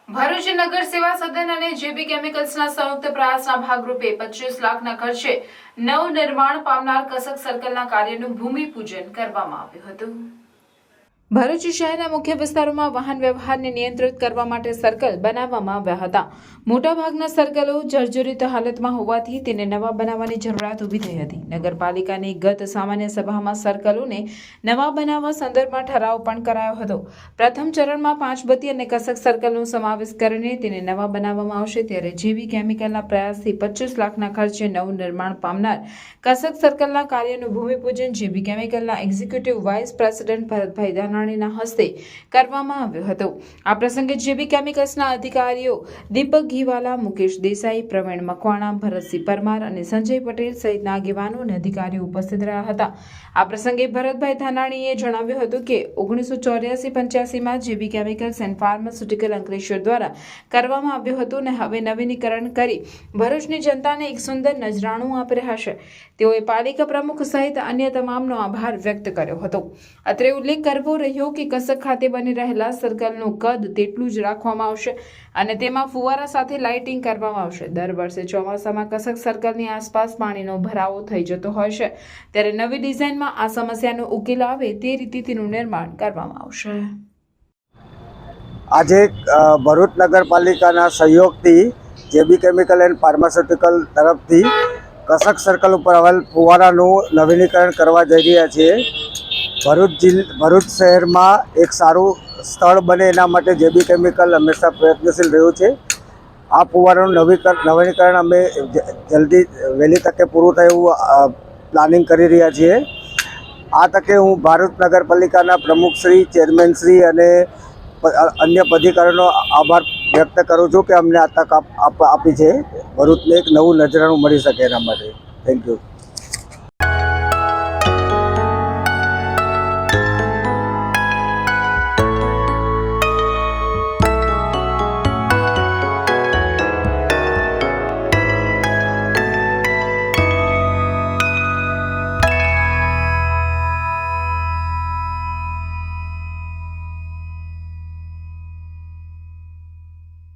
ભરૂચ નગર સેવા સદન અને જેબી કેમિકલ્સના સંયુક્ત પ્રયાસના ભાગરૂપે 25 લાખના ખર્ચે નવનિર્માણ પામનાર કસક સર્કલના કાર્યનું ભૂમિપૂજન કરવામાં આવ્યું હતું। ભરૂચ શહેરના મુખ્ય વિસ્તારોમાં વાહન વ્યવહારને નિયંત્રિત કરવા માટે સર્કલ બનાવવામાં આવ્યા હતા। મોટાભાગના સર્કલો જર્જરિત હાલતમાં હોવાથી તેને નવા બનાવવાની જરૂરિયાત ઊભી થઈ હતી। નગરપાલિકાની ગત સામાન્ય સભામાં સર્કલોને નવા બનાવવા સંદર્ભમાં ઠરાવ પણ કરાયો હતો। પ્રથમ ચરણમાં પાંચબત્તી અને કસક સર્કલનો સમાવેશ કરીને તેને નવા બનાવવામાં આવશે, ત્યારે જેબી કેમિકલના પ્રયાસથી 25 લાખના ખર્ચે નવું નિર્માણ પામનાર કસક સર્કલના કાર્યનું ભૂમિપૂજન જેબી કેમિકલના એક્ઝિક્યુટિવ વાઇસ પ્રેસિડેન્ટ ભરતભાઈ ધાનાણીના હસ્તે કરવામાં આવ્યો હતો। આ પ્રસંગે જેબી કેમિકલ્સના અધિકારીઓ દીપક ઘીવાલા, મુકેશ દેસાઈ, પ્રવીણ મકવાણા, ભરતસિંહ પરમાર અને સંજય પટેલ સહિતના આગેવાનો અને અધિકારીઓ ઉપસ્થિત રહ્યા હતા। આ પ્રસંગે ભરતભાઈ ધાનાણીએ જણાવ્યું હતું કે 1984-85માં જેબી કેમિકલ્સ એન્ડ ફાર્માસ્યુટિકલ અંકલેશ્વર દ્વારા કરવામાં આવ્યું હતું અને હવે નવીનીકરણ કરી ભરૂચની જનતાને એક સુંદર નજરાણું આપી રહ્યા છે। તેઓએ પાલિકા પ્રમુખ સહિત અન્ય તમામનો આભાર વ્યક્ત કર્યો હતો। અત્રે ઉલ્લેખ કરવો રહ્યો કે કસક ખાતે બની રહેલા સર્કલનું કદ તેટલું જ રાખવામાં આવશે અને તેમાં ફુવારા સાથે લાઇટિંગ કરવામાં આવશે। દર વર્ષે ચોમાસામાં કસક સર્કલની આસપાસ પાણીનો ભરાવો થઈ જતો હોય છે, ત્યારે નવી ડિઝાઇનમાં આ સમસ્યાનો ઉકેલ આવે તે રીતે તેનું નિર્માણ કરવામાં આવશે। આજે ભરૂચ નગરપાલિકાના સહયોગથી જેબી કેમિકલ એન્ડ ફાર્માસ્યુટિકલ તરફથી કસક સર્કલ ઉપર આવેલ ફુવારાનું નવીનીકરણ કરવા જઈ રહ્યા છીએ। ભરૂચ શહેરમાં એક સારું સ્થળ બને એના માટે જેબી કેમિકલ હંમેશા પ્રયત્નશીલ રહ્યું છે। આ ફુવારાનું નવીનીકરણ અમે જલ્દી વહેલી તકે પૂરું થાય એવું પ્લાનિંગ કરી રહ્યા છીએ। આ તકે હું ભરૂચ નગરપાલિકાના પ્રમુખશ્રી, ચેરમેનશ્રી અને અન્ય અધિકારીઓનો આભાર વ્યક્ત કરું છું કે અમને આ તક આપી છે। ભરૂચને એક નવું નજરાણું મળી શકે એના માટે થેન્ક યુ।